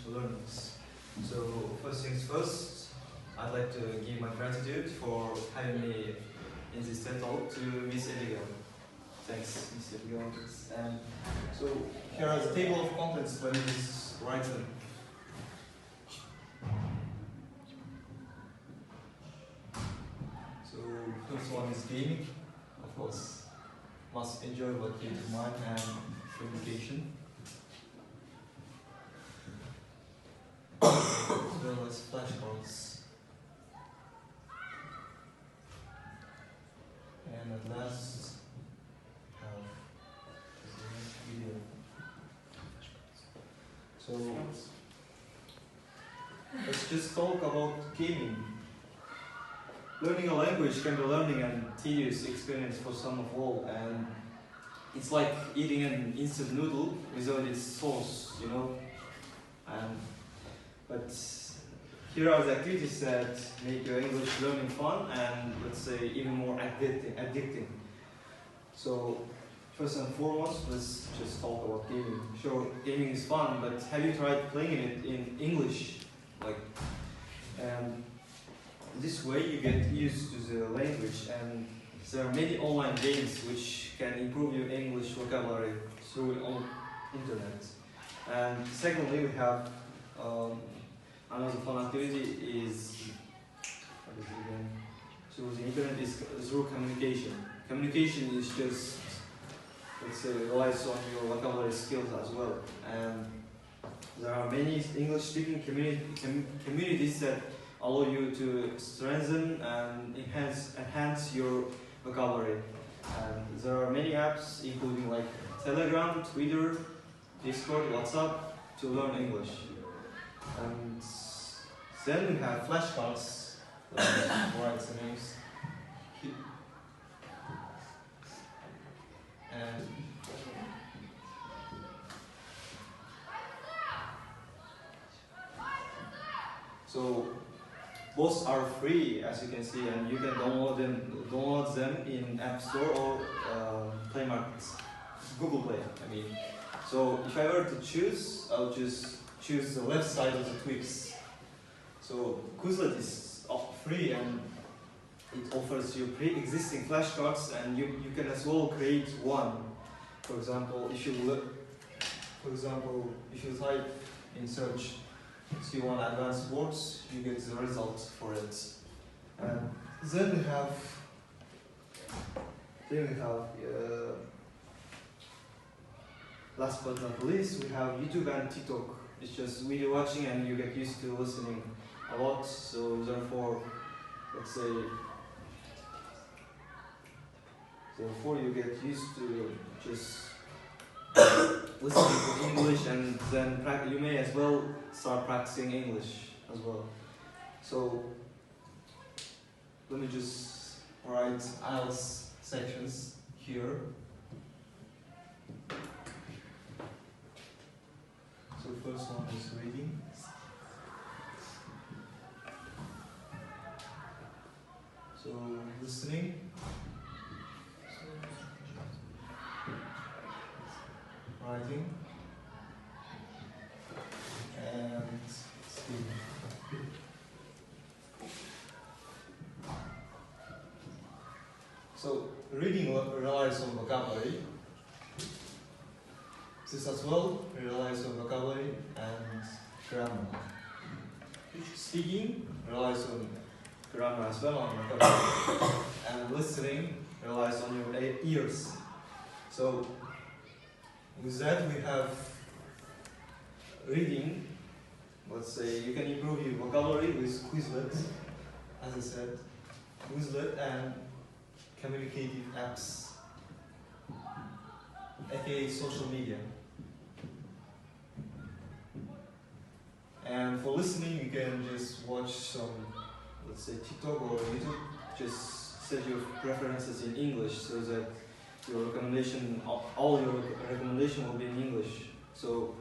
learnings. So first things first, I'd like to give my gratitude for having me in this TED Talk to Miss Abigail. Thanks, Miss Abigail. And so here are the table of contents. Let me just write them. So first one is gaming, of course. Must enjoy what came to mind, and communication. As well as flashcards. And at last, have the video. So let's just talk about gaming. Learning a language can be learning and tedious experience for some of all, and it's like eating an instant noodle without its sauce, you know. But here are the activities that make your English learning fun and, let's say, even more addicting. So first and foremost, let's just talk about gaming. Sure, gaming is fun, but have you tried playing it in English? This way you get used to the language, and there are many online games which can improve your English vocabulary through internet. And secondly, we have another fun activity is, what is it again? Through the internet is through communication. Communication is just, let's say, relies on your vocabulary skills as well. And there are many English-speaking communities that allow you to strengthen and enhance your vocabulary. And there are many apps, including like Telegram, Twitter, Discord, WhatsApp, to learn English. And then we have flashcards. Let me write the names. And so both are free, as you can see, and you can download them in App Store or Play Markets, Google Play. I mean, so if I were to choose, I'll just choose the left side of the Twix. So Quizlet is free, and it offers you pre-existing flashcards, and you can as well create one. For example, if you type in search C1 advanced words, you get the result for it. And then we have last but not least, we have YouTube and TikTok. It's just video watching, and you get used to listening a lot. So therefore, let's say, you get used to just listening to English, and then you may as well start practicing English as well. So let me just write IELTS sections here. So the first one is reading. So listening. Writing. And speaking. So reading relies on vocabulary. This as well relies on vocabulary and grammar. Speaking relies on grammar as well, on vocabulary. And listening relies on your ears. So with that, we have reading. Let's say you can improve your vocabulary with Quizlet, as I said, Quizlet and communicative apps, aka social media. And for listening, you can just watch some, let's say, TikTok or YouTube. Just set your preferences in English so that your recommendation, all your recommendation will be in English. So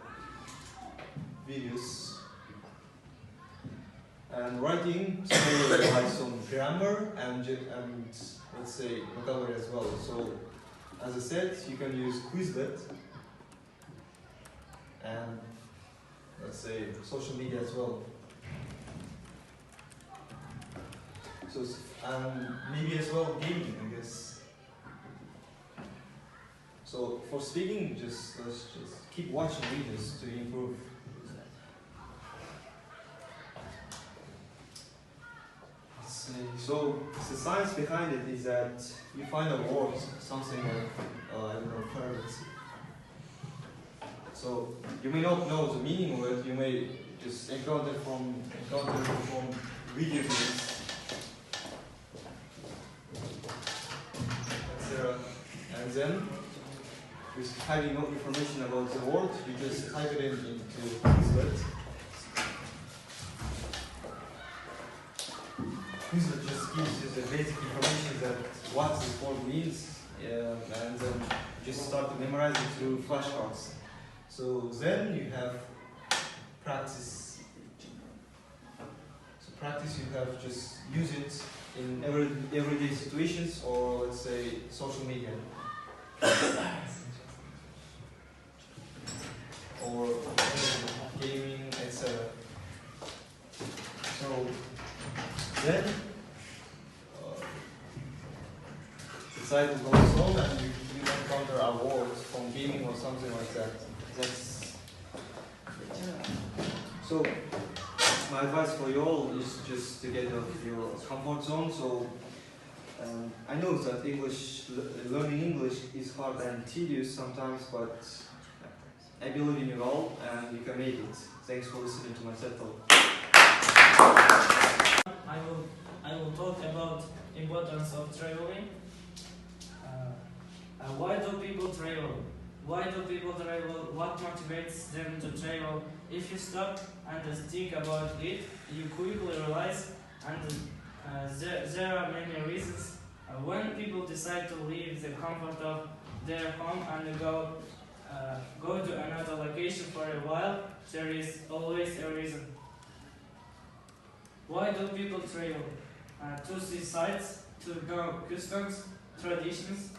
videos. And writing still relies on grammar and let's say vocabulary as well. So as I said, you can use Quizlet and let's let's say, social media as well. So, maybe as well gaming, I guess. So for speaking, let's just keep watching videos to improve. Let's see. So the science behind it is that you find a word, something like I don't know, currency. So you may not know the meaning of it. You may just encounter from video games. And then, with having no information about the word, you just type it into Quizlet. Quizlet just gives you the basic information that what this word means, and then you just start to memorize it through flashcards. So then you have practice. So practice, you have just use it in everyday situations, or let's say social media. Or gaming, etc. So then the cycle goes on, and you encounter a word from gaming or something like that. So my advice for you all is just to get out of your comfort zone. So I know that learning English is hard and tedious sometimes, but I believe in you all, and you can make it. Thanks for listening to my TED Talk. I will talk about importance of traveling. Why do people travel? Why do people travel? What motivates them to travel? If you stop and think about it, you quickly realize, and there are many reasons. When people decide to leave the comfort of their home and go to another location for a while, there is always a reason. Why do people travel? To see sights, to know customs, traditions,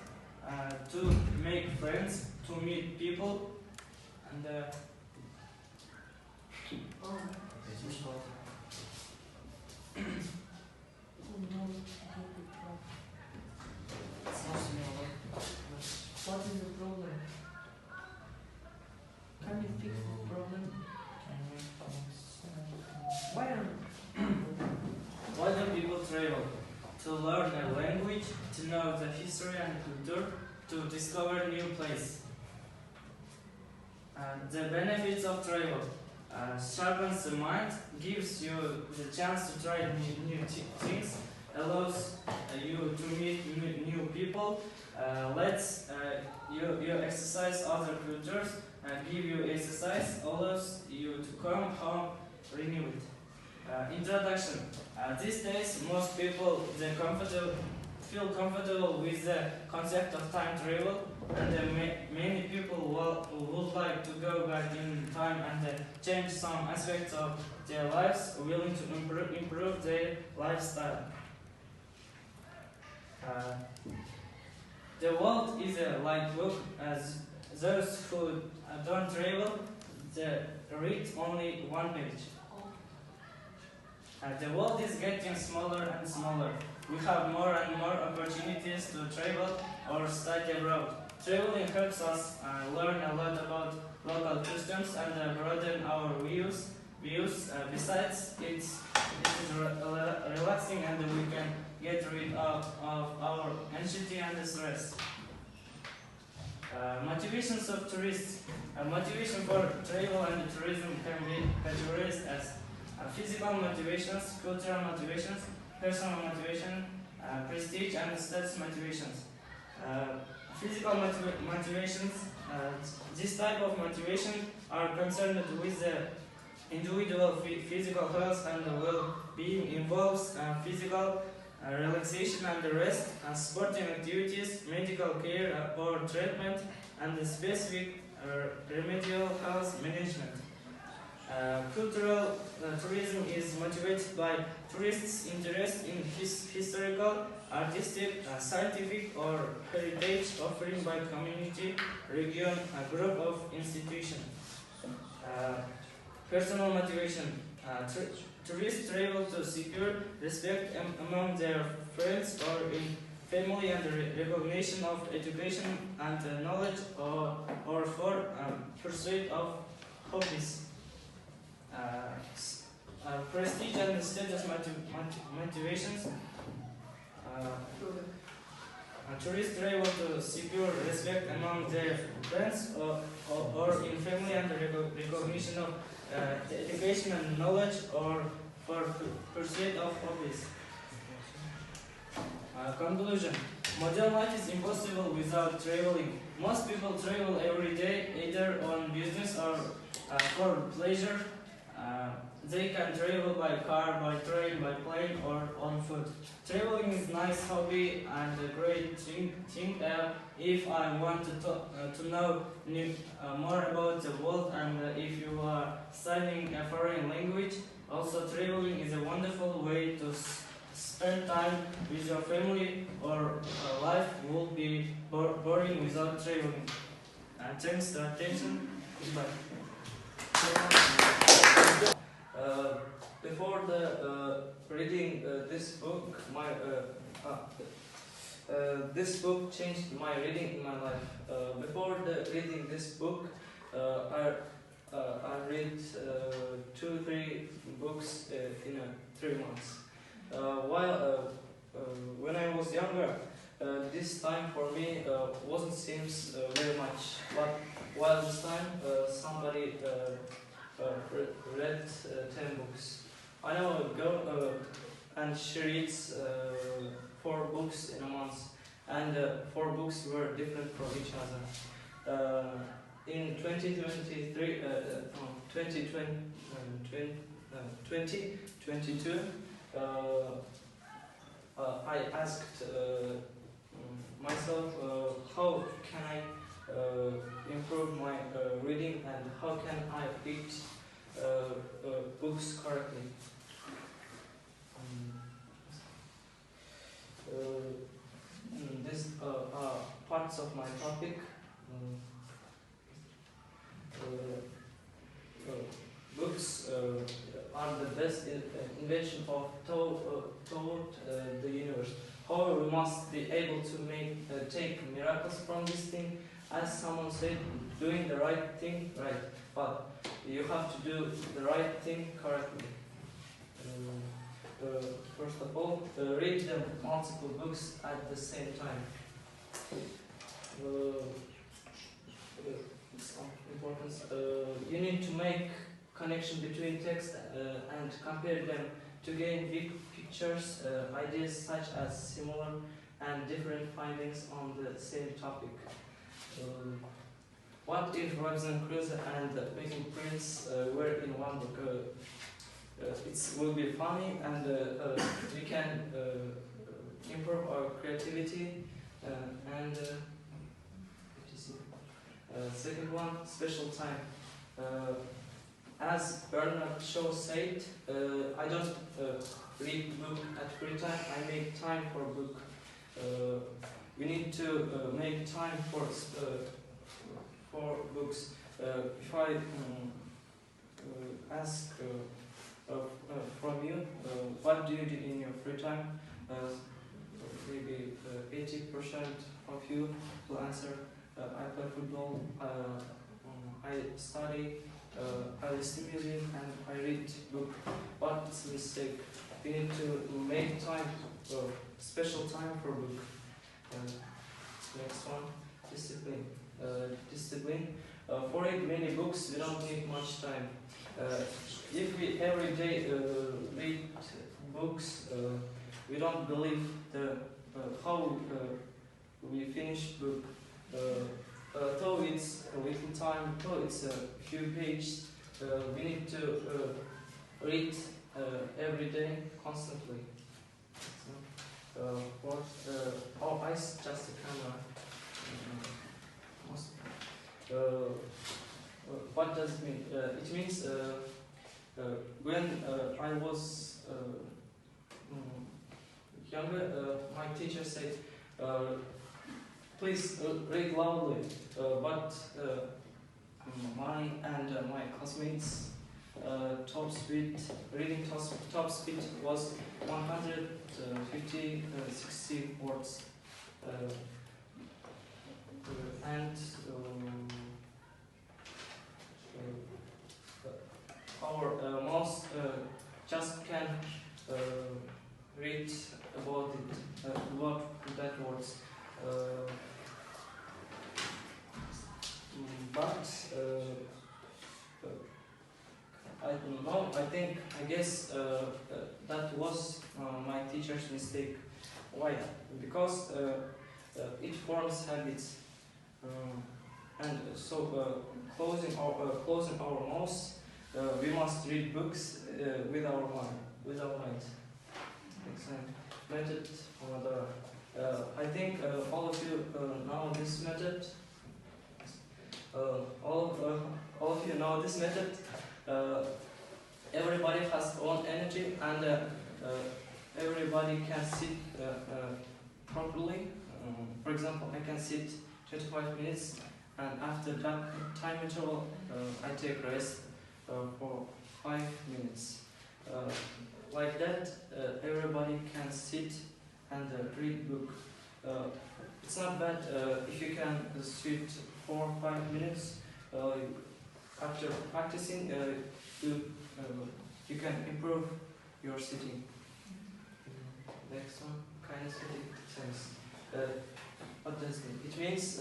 to make friends, to meet people, and what is the problem? Can you fix the problem? Why do people travel? To learn a language, to know the history and culture, to discover new place. The benefits of travel sharpens the mind, gives you the chance to try new things, allows you to meet new people, lets you exercise other cultures, give you exercise, allows you to come home renewed. Introduction. These days, most people feel comfortable with the concept of time travel, and many people would like to go back in time and change some aspects of their lives, willing to improve their lifestyle. The world is a light book, as those who don't travel, they read only one page. The world is getting smaller and smaller. We have more and more opportunities to travel or study abroad. Traveling helps us learn a lot about local customs and broaden our views. Besides, it is relaxing, and we can get rid of our anxiety and stress. Motivations of tourists. Motivation for travel and tourism can be categorized as physical motivations, cultural motivations, personal motivation, prestige and status motivations. Physical motivations, this type of motivation are concerned with the individual physical health and well-being, involves physical relaxation and rest, sporting activities, medical care or treatment, and specific remedial health management. Cultural tourism is motivated by tourists' interest in historical, artistic, scientific, or heritage offering by community, region, group of institutions. Personal motivation. Tourists travel to secure respect among their friends or in family and the recognition of education and knowledge or for pursuit of hobbies. Prestige and status motivations. Tourists travel to secure respect among their friends or in family and the recognition of education and knowledge or for pursuit of hobbies. Conclusion. Modern life is impossible without traveling. Most people travel every day, either on business or for pleasure. They can travel by car, by train, by plane, or on foot. Traveling is a nice hobby and a great thing. If I want to know more about the world and if you are studying a foreign language, also traveling is a wonderful way to spend time with your family, or life will be boring without traveling. Thanks for attention. Goodbye. Before reading this book, this book changed my reading in my life. Before reading this book, I read 2-3 books in 3 months. When I was younger, this time for me wasn't seems very much. But while this time somebody read 10 books. I know a girl and she reads 4 books in a month, and 4 books were different from each other. In 2022, I asked myself how can I improve my reading and how can I read books correctly. These are parts of my topic. Books are the best invention of toward the universe. However, we must be able to take miracles from this thing. As someone said, doing the right thing right, but you have to do the right thing correctly. First of all, read the multiple books at the same time. It's important. You need to make connection between text and compare them to gain big pictures, ideas such as similar and different findings on the same topic. What if Robinson Crusoe and Making Prince were in one book? It will be funny, and we can improve our creativity and second one, special time. As Bernard Shaw said, I don't read book at free time, I make time for book. We need to make time for books. If I ask from you, what do you do in your free time? Maybe 80% of you will answer, I play football, I study, I listen to music, and I read book. But it's a mistake. We need to make time, special time for book. Next one, discipline. Discipline. For read many books, we don't need much time. If we every day read books, we don't believe how we finish book. Though it's a little time, though it's a few pages, we need to read every day constantly. Our eyes just a camera. What does it mean? It means when I was younger, my teacher said, please read loudly, but my and my classmates top speed was 160 words. And our mouse just can read about it, what that words. But I don't know. I guess that was my teacher's mistake. Why? Because it forms habits, and so closing our mouse, we must read books with our mind. Excellent method. I think all of you know this method. All of you know this method. Everybody has own energy, and everybody can sit properly. For example, I can sit 25 minutes, and after that time interval, I take rest for 5 minutes. Like that, everybody can sit and read book. It's not bad if you can sit 4 or 5 minutes. After practicing, you can improve your sitting. Next one, kinesthetic sense. What does it mean? It means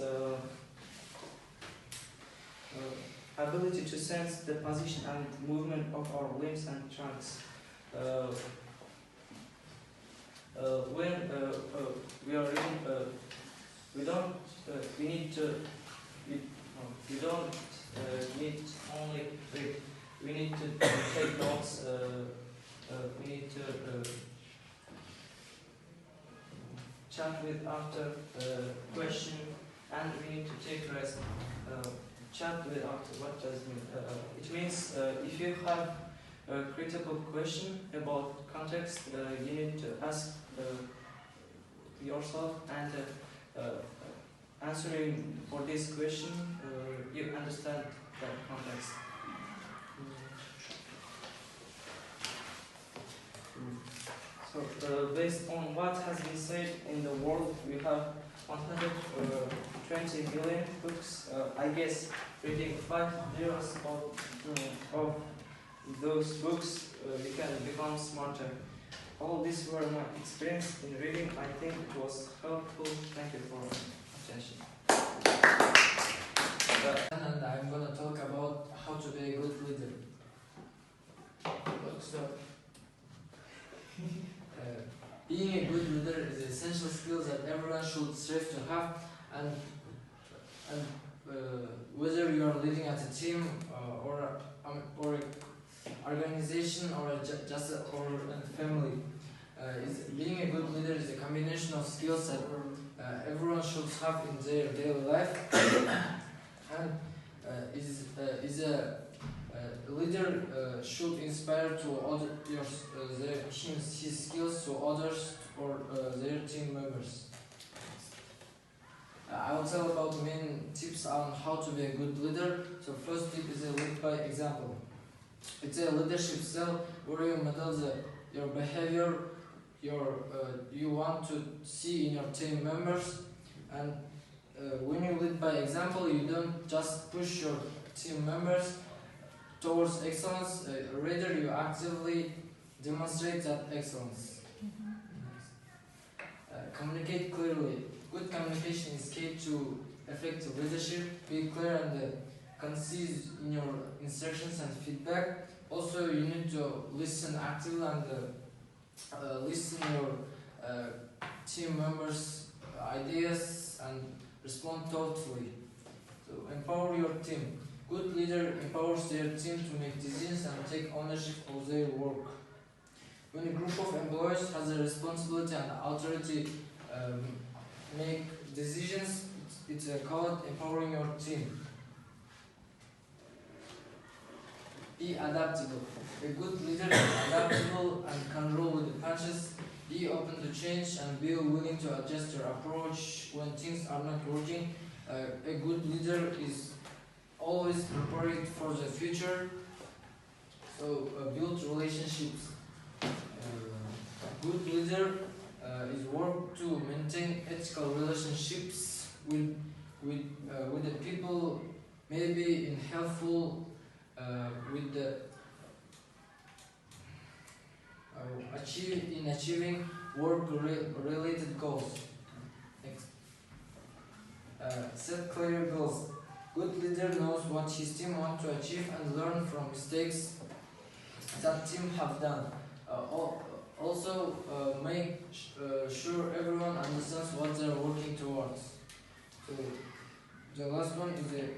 ability to sense the position and movement of our limbs and trunks. When we are reading, we don't need only read. We need to take notes. We need to chat with after question, and we need to take rest. Chat with after. What does it mean? It means if you have a critical question about context, you need to ask yourself, and answering for this question, you understand the context. So, based on what has been said in the world, we have 120 million books. I guess reading 5 years of those books, we can become smarter. All these were my experience in reading. I think it was helpful. Thank you for attention. And I'm gonna talk about how to be a good leader. Being a good leader is an essential skill that everyone should strive to have, and whether you are leading at a team or organization or just a family, being a good leader is a combination of skills that everyone should have in their daily life, and a leader should inspire to other his skills to others or their team members. I will tell about main tips on how to be a good leader. So first tip is a lead by example. It's a leadership style where you model your behavior you want to see in your team members, and when you lead by example, you don't just push your team members towards excellence, rather you actively demonstrate that excellence. Communicate clearly. Good communication is key to effective leadership. Be clear and concise in your instructions and feedback. Also, you need to listen actively and listen your team members' ideas and respond thoughtfully. So, empower your team. Good leader empowers their team to make decisions and take ownership of their work. When a group of employees has a responsibility and authority make decisions, it's called empowering your team. Be adaptable. A good leader is adaptable and can roll with the punches. Be open to change and be willing to adjust your approach when things are not working. A good leader is always prepared for the future. So build relationships. A good leader is work to maintain ethical relationships with the people, maybe in helpful with the achieving work related goals. Next. Set clear goals. Good leader knows what his team want to achieve and learn from mistakes that team have done. Also, make sure everyone understands what they're working towards. So, the last one is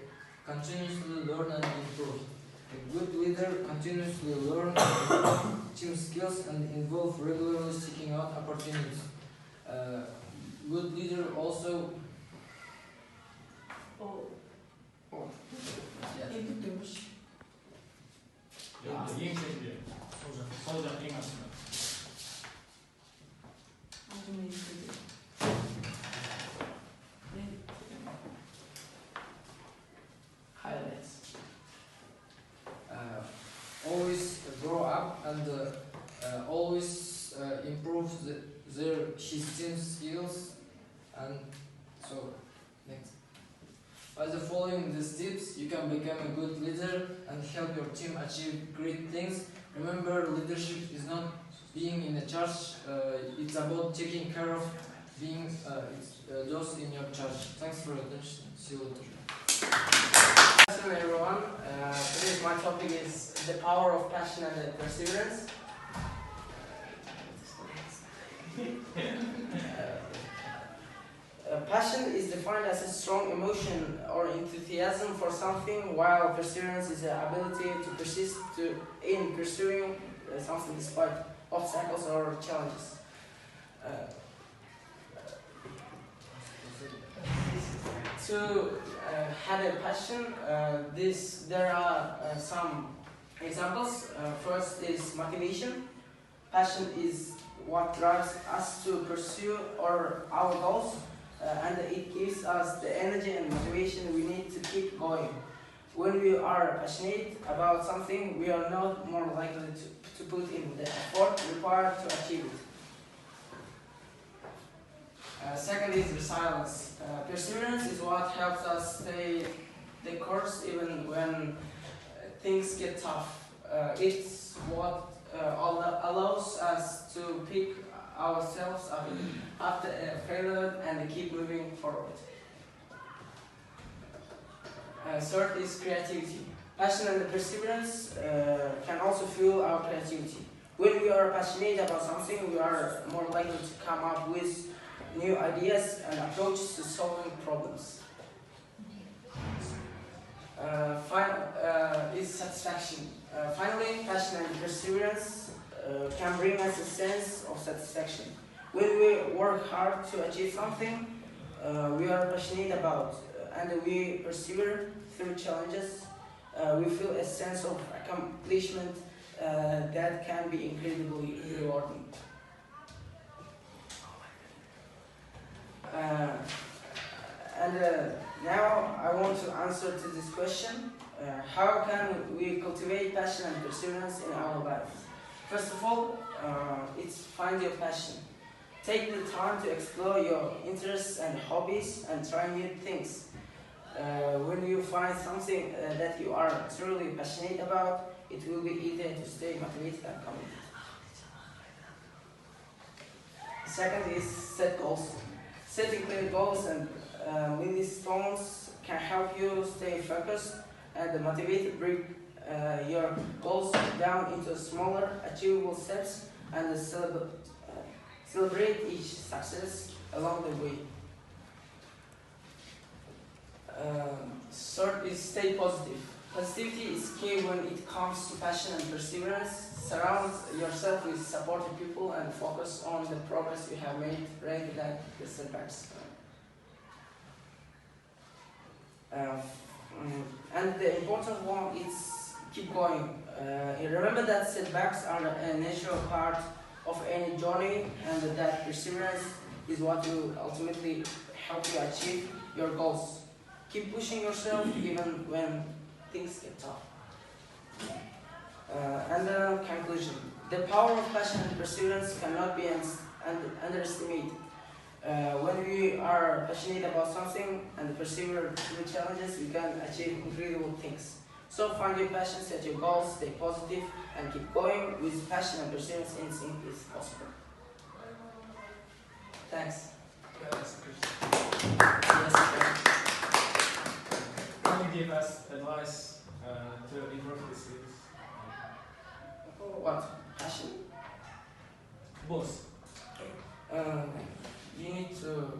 continuously learn and improve. A good leader continuously learn team skills and involve regularly seeking out opportunities. Good leader also. Yeah. Highlights. Always grow up and always improve his team skills, and so next. By following these tips, you can become a good leader and help your team achieve great things. Remember, leadership is not being in a charge, it's about taking care of being those in your charge. Thanks for your attention. See you later. Hello everyone, today's my topic is the power of passion and perseverance. Passion is defined as a strong emotion or enthusiasm for something, while perseverance is the ability to persist in pursuing something despite obstacles or challenges. To have a passion, there are some examples. First is motivation. Passion is what drives us to pursue our goals, and it gives us the energy and motivation we need to keep going. When we are passionate about something, we are not more likely to put in the effort required to achieve it. Second is resilience. Perseverance is what helps us stay the course even when things get tough. It's what allows us to pick ourselves up after a failure and keep moving forward. Third is creativity. Passion and perseverance can also fuel our creativity. When we are passionate about something, we are more likely to come up with new ideas and approaches to solving problems. Is satisfaction. Finally, passion and perseverance can bring us a sense of satisfaction. When we work hard to achieve something we are passionate about and we persevere through challenges, we feel a sense of accomplishment that can be incredibly rewarding. Now I want to answer to this question. How can we cultivate passion and perseverance in our lives? First of all, it's find your passion. Take the time to explore your interests and hobbies and try new things. When you find something that you are truly passionate about, it will be easier to stay motivated and committed. Second is set goals. Setting clear goals and milestones can help you stay focused and motivated. Break your goals down into smaller, achievable steps and celebrate each success along the way. Third is stay positive. Positivity is key when it comes to passion and perseverance. Surround yourself with supportive people and focus on the progress you have made rather than the setbacks. And the important one is keep going. Remember that setbacks are a natural part of any journey and that perseverance is what will ultimately help you achieve your goals. Keep pushing yourself even when things get tough. And conclusion. The power of passion and perseverance cannot be underestimated. When we are passionate about something and persevere through challenges, we can achieve incredible things. So find your passion, set your goals, stay positive, and keep going. With passion and perseverance, anything is possible. Thanks. Yes, Yes, can you give us advice to improve the skills? what? Passion? Both. You need to